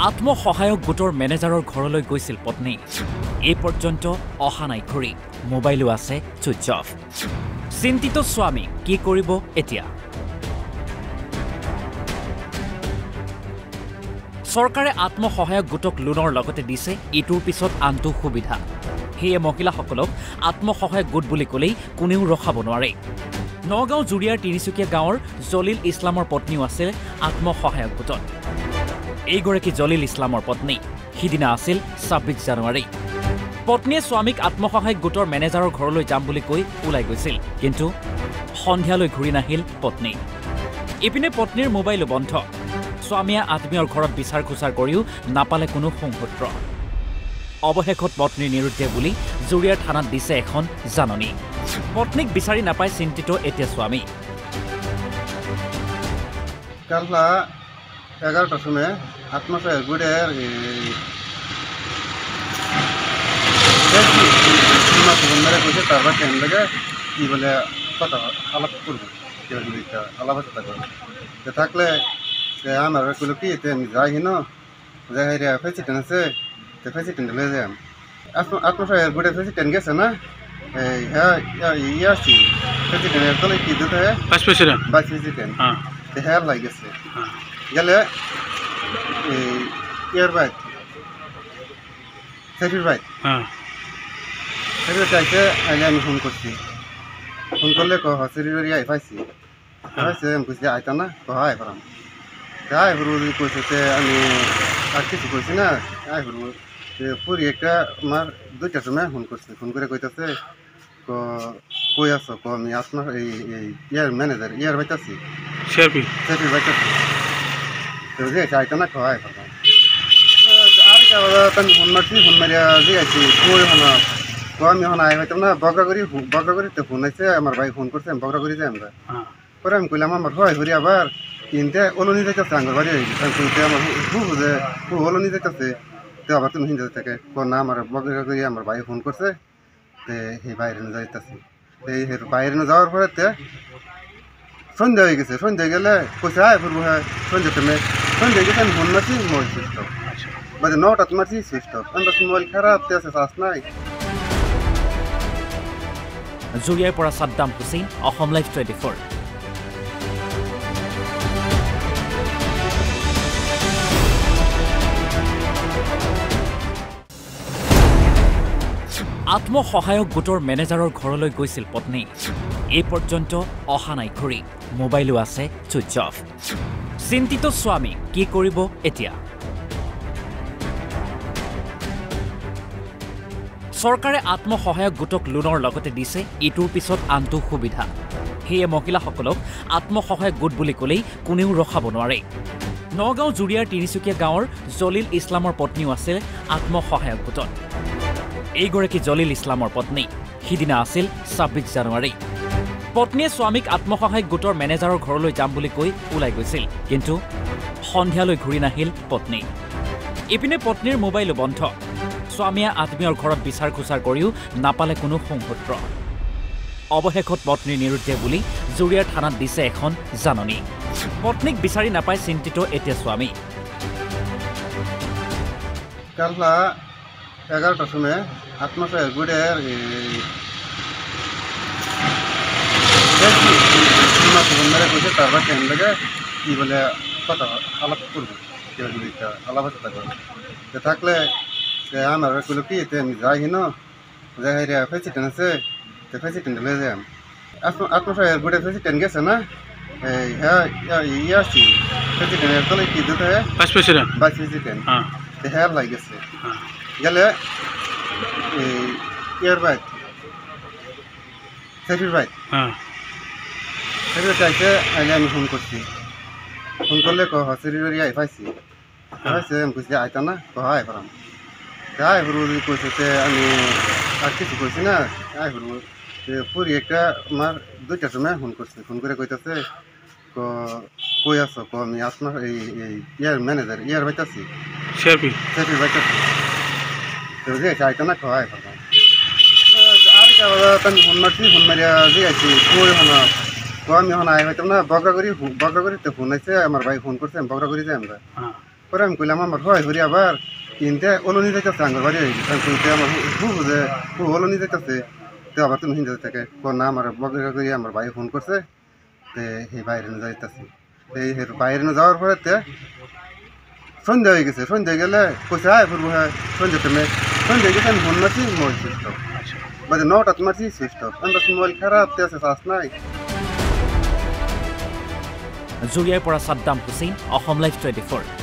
আত্মসহায়ক গোটৰ মেনেজাৰৰ ঘৰলৈ গৈছিল পত্নী। এই পৰ্যন্ত অহা নাই ঘূৰি, মোবাইলো আছে ছুইচ অফ। চিন্তিত স্বামী কি কৰিব এতিয়া? চৰকাৰে আত্মসহায়ক গোটক লোনৰ লগতে দিছে ইটোৰ পিছত আনটো সুবিধা। সেয়ে মহিলাসকলক আত্মসহায়ক গোট বুলি ক'লেই কোনেও ৰখাব নোৱাৰে। নগাঁও জুৰিয়াৰ তিনিচুকীয়া গাঁৱৰ জলিল ইছলামৰ পত্নীও আছিল আত্মসহায়ক গোটত। এইগৰাকী জলিল ইছলামৰ পত্নী। সিদিনা আছিল ২৬ জানুৱাৰী। পত্নীয়ে স্বামীক আত্মসহায়ক গোটৰ মেনেজাৰৰ ঘৰলৈ যাম বুলি কৈ ওলাই গৈছিল, কিন্তু সন্ধিয়ালৈ ঘূৰি নাহিল পত্নী। ইপিনে পত্নীৰ মোবাইলো বন্ধ। স্বামীয়ে আত্মীয়ৰ ঘৰত বিচাৰ খোচাৰ কৰিও নাপালে কোনো সংসূত্ৰ। অৱশেষত পত্নীৰ নিৰুদ্ধে বুলি জুৰিয়াৰ থানাত দিছে এখন জাননী। পত্নীক বিচাৰি নাপাই চিন্তিত এতিয়া স্বামী। কাল 11টার সময় আত্মসহায়ক গোটের মেরে কইছে তারপর ট্রেন লেগে কি বলে কথা আলাপ করবো আলাপ আছে থাকলে আমার কইল কি আমি যাই হিনো যাই প্রেসিডেন্ট আছে প্রেসিডেন্ট লয়ে যাই আত্মসহায়ক গোটের প্রেসিডেন্ট গেছে না আসছি প্রেসিডেন্টের তলে কি দিতে ভাইস প্রেসিডেন্ট হ্যাঁ লাই গেছে গেলে ইয়ার বাইক সেফির বাইক সেফির চাইতে আইলে আমি ফোন করছি। ফোন করলে হসিরি আই পাইছি আমি কইছি আইতা না আই পারাম আই হরু কইছে আমি আর কিছু কইছি না আই হরু পুরি একটা আমার 2টার সময় ফোন করছি। ফোন করে কইতাছে কই আছো আমি আপনার এই ইয়ার ম্যানেজার ইয়ার বাইতাছি সেফির বাইতাছি চাইতো না খাওয়াই আর আমি ফোন মারছি ফোন মারিয়া দিয়েছি কই হনা আমি এখন আই হইতাম না বগরাগড়িতে ফোন আইছে আমার ভাই ফোন করছে আমি বগরাগড়ি যাই আমরা পরে আমি কইলাম আমার হয় হরি আবার কিনতে অলনি যাইতেছে আঙ্গুর বাড়ি কইতে আমার বুঝে অলনি যাইতেছে তো আবার তুমি হিন্দে থেকে না আমার বগরাগড়ি আমার ভাই ফোন করছে তে সেই বাইরে যাইতেছি এই বাইরে যাওয়ার পরে সন্ধ্যা হয়ে গেছে। সন্ধ্যা গেলে কইছে আয় ফুরবো হ্যাঁ সন্ধ্যাতে সন্ধ্যা গেছে আমি ফোন মারছি মোবাইল সুইচ অফ বাজে 9টাতে মারছি সুইচ অফ আমরা মোবাইল খারাপ আছে চার্জ নাই। জুৰিয়াৰ পৰা সাদ্দাম হুছেইন, অসম লাইভ 24। আত্মসহায়ক গোটৰ মেনেজাৰৰ ঘৰলৈ গৈছিল পত্নী। এই পৰ্যন্ত অহা নাই ঘূৰি, মোবাইলো আছে ছুইচ অফ। চিন্তিত স্বামী কি কৰিব এতিয়া? চৰকাৰে আত্মসহায়ক গোটক লোনৰ লগতে দিছে ইটোৰ পিছত আনটো সুবিধা। সেয়ে মহিলাসকলক আত্মসহায়ক গোট বুলি ক'লেই কোনেও ৰখাব নোৱাৰে। নগাঁও জুৰিয়াৰ তিনিচুকীয়া গাঁৱৰ জলিল ইছলামৰ পত্নীও আছিল আত্মসহায়ক গোটত। এইগৰাকী জলিল ইছলামৰ পত্নী। সিদিনা আছিল ২৬ জানুৱাৰী। পত্নীয়ে স্বামীক আত্মসহায়ক গোটৰ মেনেজাৰৰ ঘৰলৈ যাম বুলি কৈ ওলাই গৈছিল, কিন্তু সন্ধিয়ালৈ ঘূৰি নাহিল পত্নী। ইপিনে পত্নীৰ মোবাইলো বন্ধ। স্বামীয়ে আত্মীয়ৰ ঘৰত বিচাৰ খোচাৰ কৰিও নাপালে কোনো সংসূত্ৰ। অৱশেষত পত্নীৰ নিৰুদ্ধে বুলি জুৰিয়াৰ থানাত দিছে এখন জাননী। পত্নীক বিচাৰি নাপাই চিন্তিত এতিয়া স্বামী। কাল 11টার সময় আত্মসহায়ক গোটের মেরে কইছে তারপর ট্রেন লেগে কি বলে কথা আলাপ করবো আলাপ আছে থাকলে আমার কইল কি আমি যাই হিনো যাই প্রেসিডেন্ট আছে প্রেসিডেন্ট লয়ে যাই আত্মসহায়ক গোটের প্রেসিডেন্ট গেছে না হ্যাঁ আসছি প্রেসিডেন্টের তলে কি দিতে ভাইস প্রেসিডেন্ট হ্যাঁ লাই গেছে গেলে ইয়ার বাইক সেফির বাইক সেফির চাইতে আইলে আমি ফোন করছি। ফোন করলে হসিরি আই পাইছি আমি কইছি আইতা না আই পারাম আই হরু কইছে আমি আর কিছু কইছি না আই হরু পুরি একটা আমার 2টার সময় ফোন করছি। ফোন করে কইতাছে কই আছো আমি আপনার এই ইয়ার ম্যানেজার ইয়ার বাইতাছি সেফির বাইতাছি চাইতো না খাওয়াই আর আমি ফোন মারছি ফোন মারিয়া দিয়েছি কই হনা আমি এখন আই হইতাম না বগরাগড়িতে ফোন আইছে আমার ভাই ফোন করছে আমি বগরাগড়ি যাই আমরা পরে আমি কইলাম আমার হয় ঘুরি আবার কিনতে অলনি যাইতেছে আঙ্গর বাড়ি হয়ে গেছে আমি কইতে আমার যে অলনি যাইতেছে তো আবার তুমি হিন্দে থেকে না আমার বগা করি আমার ভাই ফোন করছে তে সেই বাইরে না যাইতেছি এই বাইরে না যাওয়ার পরে সন্ধ্যা হয়ে গেছে সন্ধ্যা গেলে কইছে আয় ফুরবো হ্যাঁ সন্ধ্যা তুমি সন্ধ্যা গেছে আমি ফোন মারছি মোবাইল সুইচ অফ বাজে 9টাত মারছি সুইচ অফ আমরা মোবাইল খারাপ আছে চার্জ নাই জুৰিয়াৰ পৰা সাদ্দাম হুছেইন, অসম লাইভ 24।